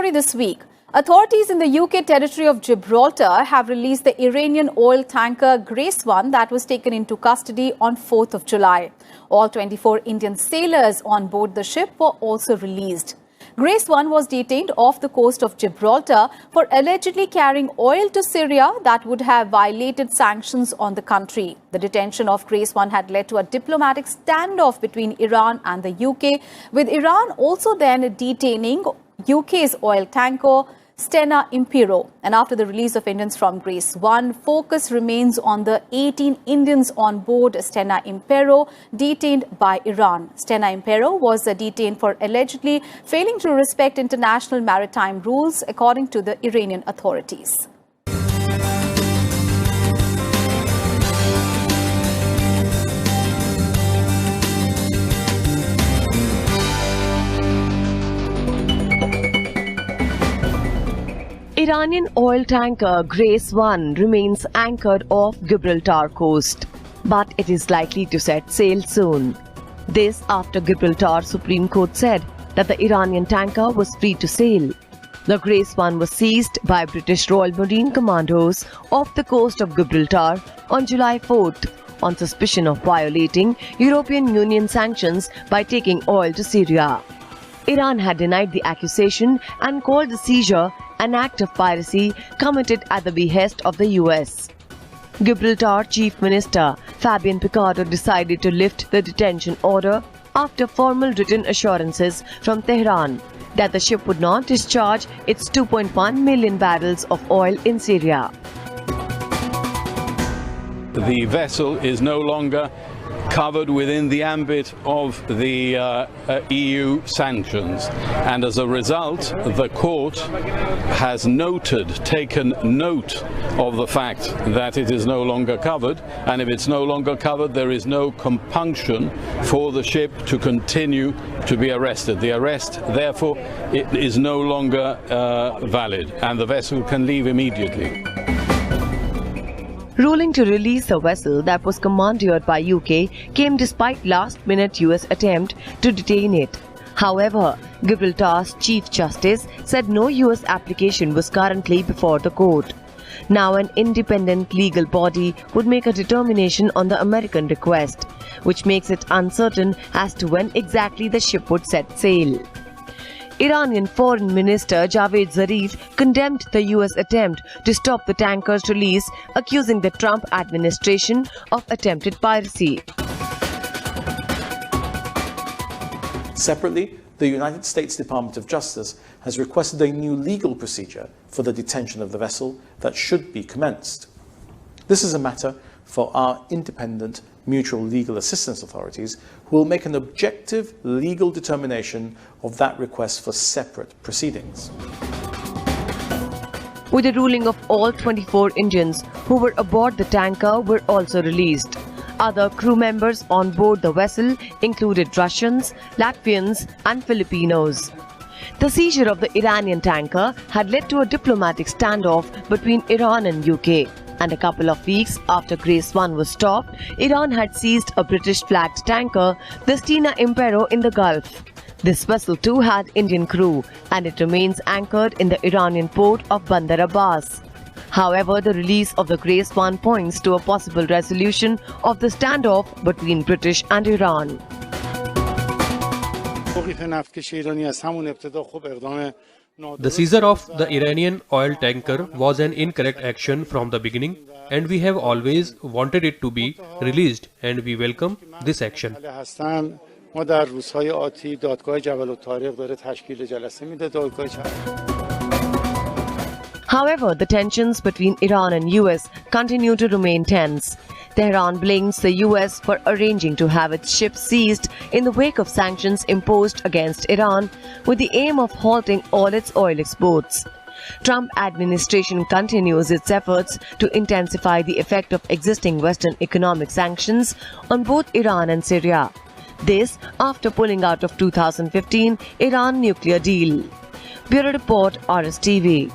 story this week. Authorities in the UK territory of Gibraltar have released the Iranian oil tanker Grace 1 that was taken into custody on 4th of July. All 24 Indian sailors on board the ship were also released. Grace 1 was detained off the coast of Gibraltar for allegedly carrying oil to Syria that would have violated sanctions on the country. The detention of Grace 1 had led to a diplomatic standoff between Iran and the UK, with Iran also then detaining UK's oil tanker Stena Impero. And after the release of Indians from Grace 1, focus remains on the 18 Indians on board Stena Impero detained by Iran. Stena Impero was detained for allegedly failing to respect international maritime rules, according to the Iranian authorities. Iranian oil tanker Grace 1 remains anchored off Gibraltar coast, but it is likely to set sail soon. This after Gibraltar Supreme Court said that the Iranian tanker was free to sail. The Grace 1 was seized by British Royal Marine Commandos off the coast of Gibraltar on July 4th on suspicion of violating European Union sanctions by taking oil to Syria. Iran had denied the accusation and called the seizure an act of piracy committed at the behest of the US. Gibraltar Chief Minister Fabien Picardo decided to lift the detention order after formal written assurances from Tehran that the ship would not discharge its 2.1 million barrels of oil in Syria. The vessel is no longer covered within the ambit of the EU sanctions, and as a result the court has taken note of the fact that it is no longer covered, and if it's no longer covered there is no compunction for the ship to continue to be arrested. The arrest therefore it is no longer valid and the vessel can leave immediately. Ruling to release the vessel that was commandeered by UK came despite last-minute US attempt to detain it. However, Gibraltar's Chief Justice said no US application was currently before the court. Now an independent legal body would make a determination on the American request, which makes it uncertain as to when exactly the ship would set sail. Iranian Foreign Minister Javed Zarif condemned the US attempt to stop the tanker's release, accusing the Trump administration of attempted piracy. Separately, the United States Department of Justice has requested a new legal procedure for the detention of the vessel that should be commenced. This is a matter for our independent mutual legal assistance authorities, who will make an objective legal determination of that request for separate proceedings. With the ruling of all 24 Indians who were aboard the tanker were also released. Other crew members on board the vessel included Russians, Latvians and Filipinos. The seizure of the Iranian tanker had led to a diplomatic standoff between Iran and UK. And a couple of weeks after Grace 1 was stopped, Iran had seized a British-flagged tanker, the Stena Impero, in the Gulf. This vessel too had Indian crew, and it remains anchored in the Iranian port of Bandar Abbas. However, the release of the Grace 1 points to a possible resolution of the standoff between British and Iran. The seizure of the Iranian oil tanker was an incorrect action from the beginning, and we have always wanted it to be released, and we welcome this action. However, the tensions between Iran and US continue to remain tense. Tehran blames the US for arranging to have its ships seized in the wake of sanctions imposed against Iran with the aim of halting all its oil exports. Trump administration continues its efforts to intensify the effect of existing Western economic sanctions on both Iran and Syria. This after pulling out of 2015 Iran nuclear deal. Bureau Report, RSTV.